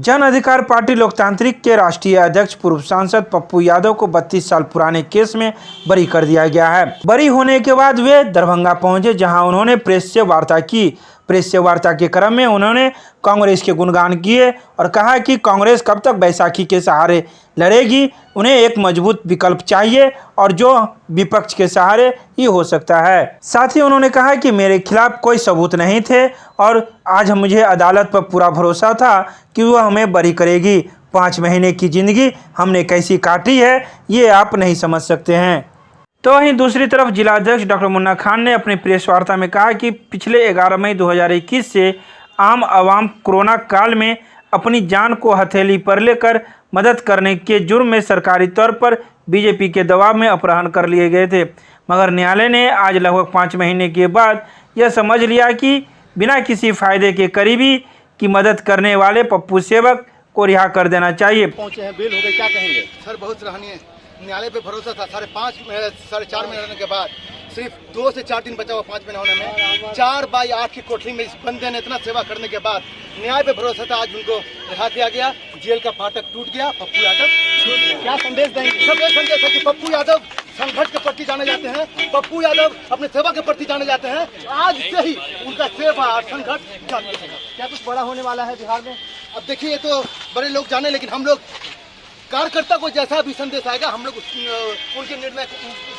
जन अधिकार पार्टी लोकतांत्रिक के राष्ट्रीय अध्यक्ष पूर्व सांसद पप्पू यादव को 32 साल पुराने केस में बरी कर दिया गया है। बरी होने के बाद वे दरभंगा पहुंचे, जहां उन्होंने प्रेस से वार्ता की। प्रेस से वार्ता के क्रम में उन्होंने कांग्रेस के गुणगान किए और कहा कि कांग्रेस कब तक बैसाखी के सहारे लड़ेगी, उन्हें एक मजबूत विकल्प चाहिए और जो विपक्ष के सहारे ही हो सकता है। साथ ही उन्होंने कहा कि मेरे खिलाफ कोई सबूत नहीं थे और आज मुझे अदालत पर पूरा भरोसा था कि वह हमें बरी करेगी। 5 महीने की जिंदगी हमने कैसी काटी है ये आप नहीं समझ सकते हैं। तो वहीं दूसरी तरफ जिला अध्यक्ष डॉक्टर मुन्ना खान ने अपनी प्रेस वार्ता में कहा कि पिछले 11 मई 2021 से आम आवाम कोरोना काल में अपनी जान को हथेली पर लेकर मदद करने के जुर्म में सरकारी तौर पर बीजेपी के दबाव में अपहरण कर लिए गए थे, मगर न्यायालय ने आज लगभग 5 महीने के बाद यह समझ लिया कि बिना किसी फायदे के करीबी की मदद करने वाले पप्पू सेवक को रिहा कर देना चाहिए। पहुंचे हैं, बेल हो गए, क्या कहेंगे सर? बहुत सराहनीय। न्यायालय पे भरोसा था। 4.5 महीने रहने के बाद सिर्फ 2 से 4 दिन बचा हुआ 5 महीने होने में 4/8 की कोठरी में इस बंदे ने इतना सेवा करने के बाद न्याय पे भरोसा था, आज उनको रिहा किया गया। जेल का फाटक टूट गया। पप्पू यादव क्या संदेश देंगे? सब ये संदेश है कि पप्पू यादव संघर्ष के प्रति जाने जाते हैं, पप्पू यादव अपने सेवा के प्रति जाने जाते हैं। आज से ही उनका सेवा और संघर्ष क्या कुछ बड़ा होने वाला है बिहार में? अब देखिए, ये तो बड़े लोग जाने, लेकिन हम लोग कार्यकर्ता को जैसा भी संदेश आएगा हम लोग उनके निर्णय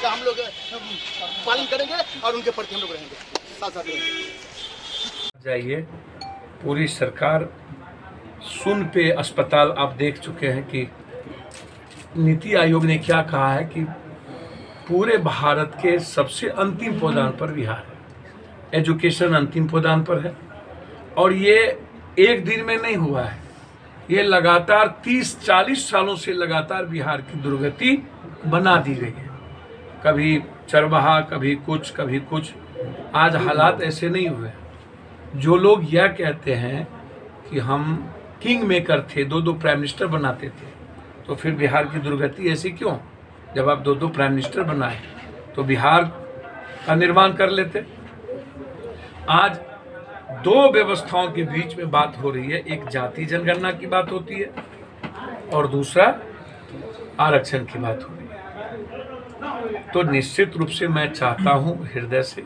का हम लोग पालन करेंगे और उनके प्रति हम लोग रहेंगे, साथ साथ रहेंगे। जाइए, पूरी सरकार सुन पे अस्पताल आप देख चुके हैं कि नीति आयोग ने क्या कहा है कि पूरे भारत के सबसे अंतिम पायदान पर बिहार है। एजुकेशन अंतिम पायदान पर है और ये एक दिन में नहीं हुआ है, ये लगातार 30-40 सालों से लगातार बिहार की दुर्गति बना दी गई है। कभी चरवाहा, कभी कुछ। आज हालात ऐसे नहीं हुए। जो लोग यह कहते हैं कि हम किंग मेकर थे, 2 प्राइम मिनिस्टर बनाते थे, तो फिर बिहार की दुर्गति ऐसी क्यों? जब आप 2 प्राइम मिनिस्टर बनाए तो बिहार का निर्माण कर लेते। आज 2 व्यवस्थाओं के बीच में बात हो रही है। एक जाति जनगणना की बात होती है और दूसरा आरक्षण की बात हो रही है। तो निश्चित रूप से मैं चाहता हूं हृदय से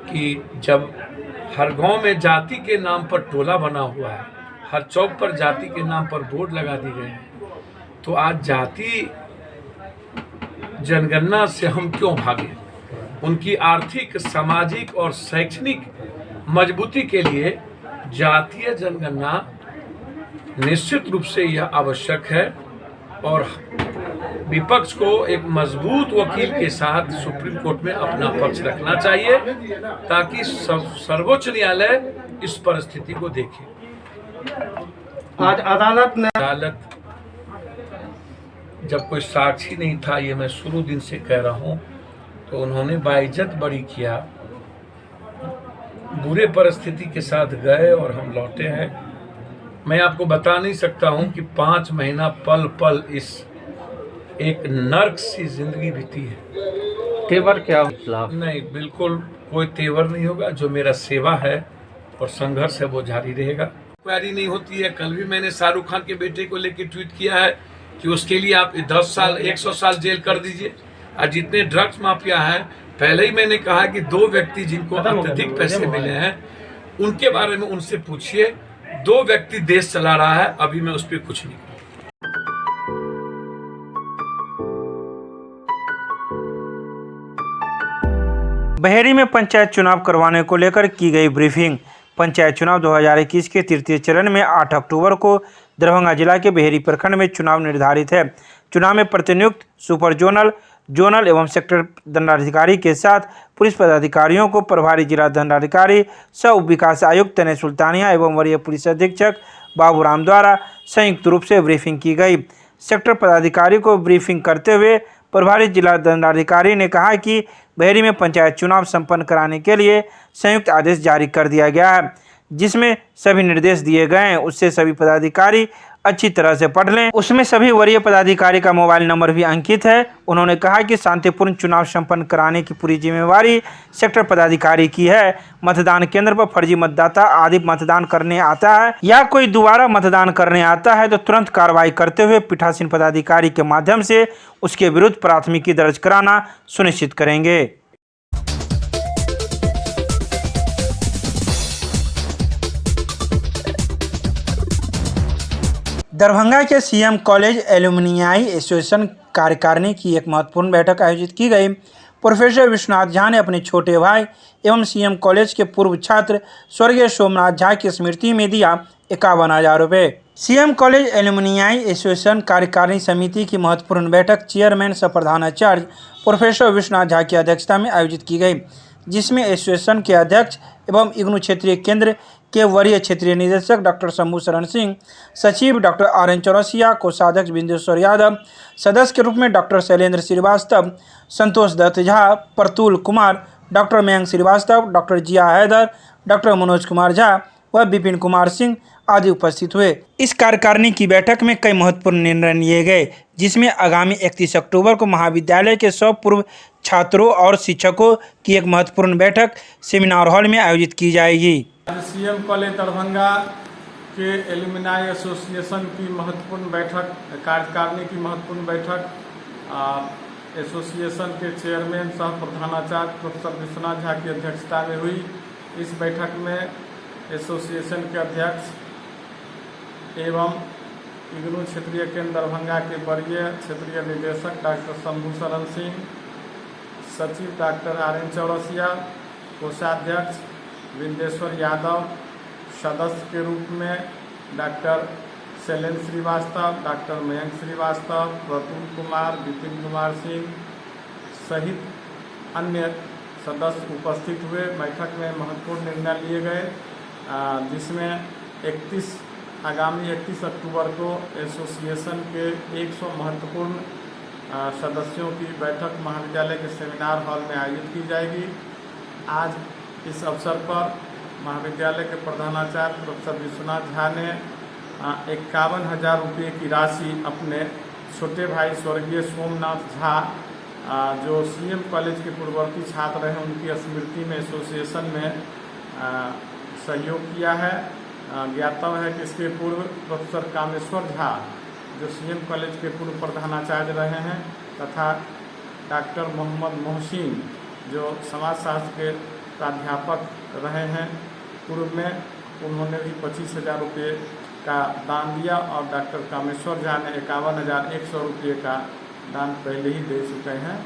कि जब हर गांव में जाति के नाम पर टोला बना हुआ है, हर चौक पर जाति के नाम पर बोर्ड लगा दिए गए हैं, तो आज जाति जनगणना से हम क्यों भागे? उनकी आर्थिक, सामाजिक और शैक्षणिक मजबूती के लिए जातीय जनगणना निश्चित रूप से यह आवश्यक है और विपक्ष को एक मजबूत वकील के साथ सुप्रीम कोर्ट में अपना पक्ष रखना चाहिए ताकि सर्वोच्च न्यायालय इस परिस्थिति को देखे। आज अदालत जब कोई साक्षी नहीं था, ये मैं शुरू दिन से कह रहा हूं, तो उन्होंने बाइज्जत बरी किया। बुरे परिस्थिति के साथ गए और हम लौटे हैं। मैं आपको बता नहीं सकता हूं कि 5 महीना पल पल इस एक नर्क सी जिंदगी बीती है। तेवर क्या? नहीं, बिल्कुल कोई तेवर नहीं होगा। जो मेरा सेवा है और संघर्ष है वो जारी रहेगा। क्वेरी नहीं होती है। कल भी मैंने शाहरुख खान के बेटे को लेकर ट्वीट किया है कि उसके लिए आप 10 साल 100 साल जेल कर दीजिए। और जितने ड्रग्स माफिया हैं, पहले ही मैंने कहा कि 2 व्यक्ति जिनको अत्यधिक पैसे मिले हैं उनके बारे में उनसे पूछिए। 2 व्यक्ति देश चला रहा है, अभी मैं उस पर कुछ नहीं कहूँ। बहेड़ी में पंचायत चुनाव करवाने को लेकर की गई ब्रीफिंग। पंचायत चुनाव 2021 के तृतीय चरण में 8 अक्टूबर को दरभंगा जिला के बहेड़ी प्रखंड में चुनाव निर्धारित है। चुनाव में प्रतिनियुक्त सुपर जोनल एवं सेक्टर दंडाधिकारी के साथ पुलिस पदाधिकारियों को प्रभारी जिला दंडाधिकारी सह उप विकास आयुक्त तने सुल्तानिया एवं वरीय पुलिस अधीक्षक बाबूराम द्वारा संयुक्त रूप से ब्रीफिंग की गई। सेक्टर पदाधिकारी को ब्रीफिंग करते हुए प्रभारी जिला दंडाधिकारी ने कहा कि बहेड़ी में पंचायत चुनाव संपन्न कराने के लिए संयुक्त आदेश जारी कर दिया गया है, जिसमें सभी निर्देश दिए गए हैं। उससे सभी पदाधिकारी अच्छी तरह से पढ़ लें। उसमें सभी वरीय पदाधिकारी का मोबाइल नंबर भी अंकित है। उन्होंने कहा कि शांतिपूर्ण चुनाव संपन्न कराने की पूरी जिम्मेवारी सेक्टर पदाधिकारी की है। मतदान केंद्र पर फर्जी मतदाता आदि मतदान करने आता है या कोई दोबारा मतदान करने आता है तो तुरंत कार्रवाई करते हुए पीठासीन पदाधिकारी के माध्यम से उसके विरुद्ध प्राथमिकी दर्ज कराना सुनिश्चित करेंगे। दरभंगा के सीएम कॉलेज एलुमनियाई एसोसिएशन कार्यकारिणी की एक महत्वपूर्ण बैठक आयोजित की गई। प्रोफेसर विश्वनाथ झा ने अपने छोटे भाई एवं सीएम कॉलेज के पूर्व छात्र स्वर्गीय सोमनाथ झा की स्मृति में दिया 51,000 रुपये। सीएम कॉलेज एलुमनियाई एसोसिएशन कार्यकारिणी समिति की महत्वपूर्ण बैठक चेयरमैन सह प्रधानाचार्य प्रोफेसर विश्वनाथ झा की अध्यक्षता में आयोजित की गई, जिसमें एसोसिएशन के अध्यक्ष एवं इग्नू क्षेत्रीय केंद्र के वरीय क्षेत्रीय निदेशक डॉक्टर शंभू शरण सिंह, सचिव डॉक्टर RN चौरसिया, कोषाध्यक्ष बिंदेश्वर यादव, सदस्य के रूप में डॉक्टर शैलेंद्र श्रीवास्तव, संतोष दत्त झा, प्रतुल कुमार, डॉक्टर मयंक श्रीवास्तव, डॉक्टर जिया हैदर, डॉक्टर मनोज कुमार झा व विपिन कुमार सिंह आदि उपस्थित हुए। इस कार्यकारिणी की बैठक में कई महत्वपूर्ण निर्णय लिए गए, जिसमें आगामी 31 अक्टूबर को महाविद्यालय के 100 पूर्व छात्रों और शिक्षकों की एक महत्वपूर्ण बैठक सेमिनार हॉल में आयोजित की जाएगी। सीएम कॉलेज दरभंगा के एलुमनाई एसोसिएशन की महत्वपूर्ण बैठक, कार्यकारिणी की महत्वपूर्ण बैठक एसोसिएशन के चेयरमैन सह प्रधानाचार्य प्रोफेसर विश्वनाथ झा की अध्यक्षता में हुई। इस बैठक में एसोसिएशन के अध्यक्ष एवं इग्नू क्षेत्रीय केंद्र दरभंगा के वरीय क्षेत्रीय निदेशक डॉक्टर शंभू शरण सिंह, सचिव डॉक्टर RN चौरसिया, कोषाध्यक्ष बिंदेश्वर यादव, सदस्य के रूप में डॉक्टर शैलेंद्र श्रीवास्तव, डॉक्टर मयंक श्रीवास्तव, प्रतुल कुमार, विपिन कुमार सिंह सहित अन्य सदस्य उपस्थित हुए। बैठक में महत्वपूर्ण निर्णय लिए गए, जिसमें आगामी 31 अक्टूबर को एसोसिएशन के 100 महत्वपूर्ण सदस्यों की बैठक महाविद्यालय के सेमिनार हॉल में आयोजित की जाएगी। आज इस अवसर पर महाविद्यालय के प्रधानाचार्य प्रोफेसर विश्वनाथ झा ने 51,000 रुपये की राशि अपने छोटे भाई स्वर्गीय सोमनाथ झा, जो सीएम कॉलेज के पूर्ववर्ती छात्र हैं, उनकी स्मृति में एसोसिएशन में सहयोग किया है। ज्ञातव्य है कि इसके पूर्व प्रोफेसर कामेश्वर झा, जो सीएम कॉलेज के पूर्व प्रधानाचार्य रहे हैं, तथा डॉक्टर मोहम्मद मोहसिन, जो समाजशास्त्र के प्राध्यापक रहे हैं पूर्व में, उन्होंने भी 25,000 रुपये का दान दिया और डॉक्टर कामेश्वर झा ने 51,100 रुपये का दान पहले ही दे चुके हैं।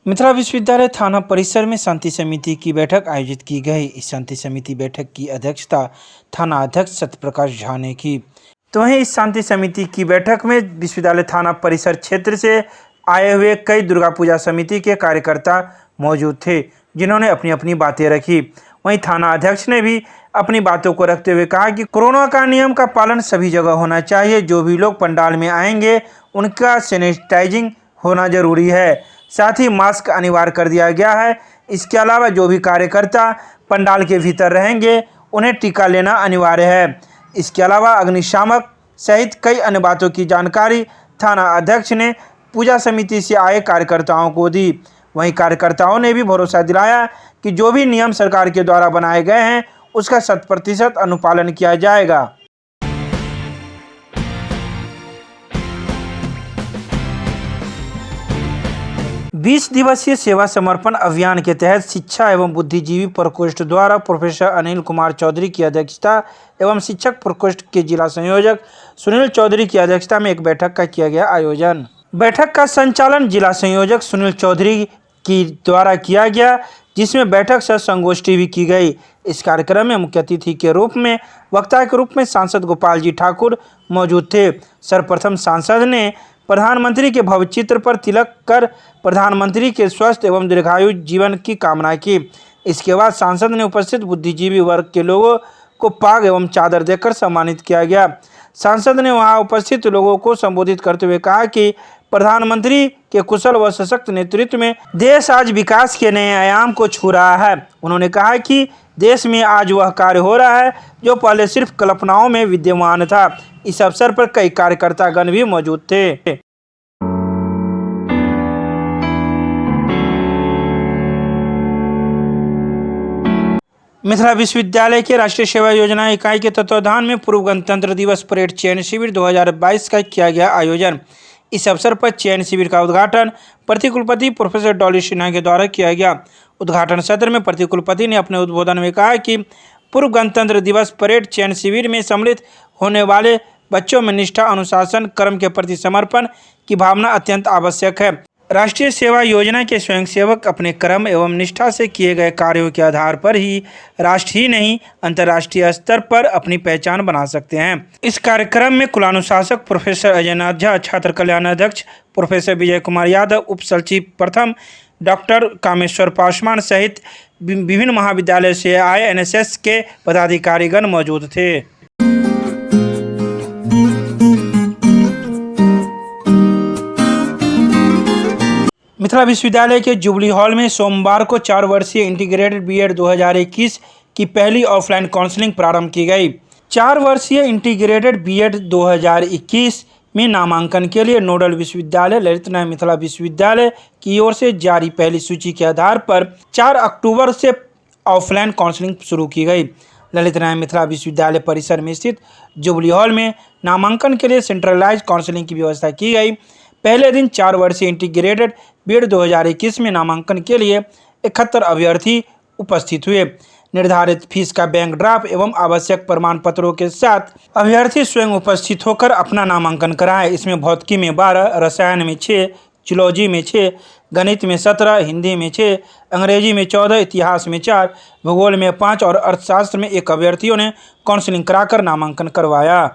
मिथिला विश्वविद्यालय थाना परिसर में शांति समिति की बैठक आयोजित की गई। इस शांति समिति बैठक की अध्यक्षता थाना अध्यक्ष सत्यप्रकाश झा ने की। तो वहीं इस शांति समिति की बैठक में विश्वविद्यालय थाना परिसर क्षेत्र से आए हुए कई दुर्गा पूजा समिति के कार्यकर्ता मौजूद थे, जिन्होंने अपनी अपनी बातें रखी। वहीं थाना अध्यक्ष ने भी अपनी बातों को रखते हुए कहा कि कोरोना का नियम का पालन सभी जगह होना चाहिए। जो भी लोग पंडाल में आएंगे उनका सैनिटाइजिंग होना जरूरी है, साथ ही मास्क अनिवार्य कर दिया गया है। इसके अलावा जो भी कार्यकर्ता पंडाल के भीतर रहेंगे उन्हें टीका लेना अनिवार्य है। इसके अलावा अग्निशामक सहित कई अन्य बातों की जानकारी थाना अध्यक्ष ने पूजा समिति से आए कार्यकर्ताओं को दी। वहीं कार्यकर्ताओं ने भी भरोसा दिलाया कि जो भी नियम सरकार के द्वारा बनाए गए हैं उसका 100% अनुपालन किया जाएगा। बीस दिवसीय सेवा समर्पण अभियान के तहत शिक्षा एवं बुद्धिजीवी प्रकोष्ठ द्वारा प्रोफेसर अनिल कुमार चौधरी की अध्यक्षता एवं शिक्षक प्रकोष्ठ के जिला संयोजक सुनील चौधरी की अध्यक्षता में एक बैठक का किया गया आयोजन। बैठक का संचालन जिला संयोजक सुनील चौधरी की द्वारा किया गया, जिसमें बैठक सह संगोष्ठी भी की गई। इस कार्यक्रम में मुख्य अतिथि के रूप में वक्ता के रूप में सांसद गोपाल जी ठाकुर मौजूद थे। सर्वप्रथम सांसद ने प्रधानमंत्री के भव्य चित्र पर तिलक कर प्रधानमंत्री के स्वस्थ एवं दीर्घायु जीवन की कामना की। इसके बाद सांसद ने उपस्थित बुद्धिजीवी वर्ग के लोगों को पाग एवं चादर देकर सम्मानित किया गया। सांसद ने वहां उपस्थित लोगों को संबोधित करते हुए कहा कि प्रधानमंत्री के कुशल व सशक्त नेतृत्व में देश आज विकास के नए आयाम को छू रहा है। उन्होंने कहा कि देश में आज वह कार्य हो रहा है जो पहले सिर्फ कल्पनाओं में विद्यमान था। इस अवसर पर कई कार्यकर्तागण भी मौजूद थे। मिथिला विश्वविद्यालय के राष्ट्रीय सेवा योजना इकाई के तत्वावधान में पूर्व गणतंत्र दिवस परेड चयन शिविर 2022 का किया गया आयोजन। इस अवसर पर चयन शिविर का उद्घाटन प्रतिकुलपति प्रोफेसर डॉली सिन्हा के द्वारा किया गया। उद्घाटन सत्र में प्रतिकुलपति ने अपने उद्बोधन में कहा कि पूर्व गणतंत्र दिवस परेड चयन शिविर में सम्मिलित होने वाले बच्चों में निष्ठा, अनुशासन, कर्म के प्रति समर्पण की भावना अत्यंत आवश्यक है। राष्ट्रीय सेवा योजना के स्वयंसेवक अपने कर्म एवं निष्ठा से किए गए कार्यों के आधार पर ही राष्ट्र ही नहीं अंतर्राष्ट्रीय स्तर पर अपनी पहचान बना सकते हैं। इस कार्यक्रम में कुलानुशासक प्रोफेसर अजय नाथ झा, छात्र कल्याण अध्यक्ष प्रोफेसर विजय कुमार यादव, उप सचिव प्रथम डॉक्टर कामेश्वर पासवान सहित विभिन्न महाविद्यालय से आए NSS के पदाधिकारीगण मौजूद थे। मिथिला विश्वविद्यालय के जुबली हॉल में सोमवार को 4 वर्षीय इंटीग्रेटेड बीएड 2021 की पहली ऑफलाइन काउंसलिंग प्रारंभ की गई। 4 वर्षीय इंटीग्रेटेड बीएड 2021 में नामांकन के लिए नोडल विश्वविद्यालय ललित नारायण मिथिला विश्वविद्यालय की ओर से जारी पहली सूची के आधार पर 4 अक्टूबर से ऑफलाइन काउंसलिंग शुरू की गई। ललित नारायण मिथिला विश्वविद्यालय परिसर में स्थित जुबली हॉल में नामांकन के लिए सेंट्रलाइज काउंसलिंग की व्यवस्था की गई। पहले दिन 4 वर्षीय इंटीग्रेटेड बीएड 2021 में नामांकन के लिए 71 अभ्यर्थी उपस्थित हुए। निर्धारित फीस का बैंक ड्राफ्ट एवं आवश्यक प्रमाण पत्रों के साथ अभ्यर्थी स्वयं उपस्थित होकर अपना नामांकन कराएं। इसमें भौतिकी में 12, रसायन में 6, जूलॉजी में 6, गणित में 17, हिंदी में 6, अंग्रेजी में 14, इतिहास में 4, भूगोल में 5 और अर्थशास्त्र में 1 अभ्यर्थियों ने काउंसलिंग कराकर नामांकन करवाया।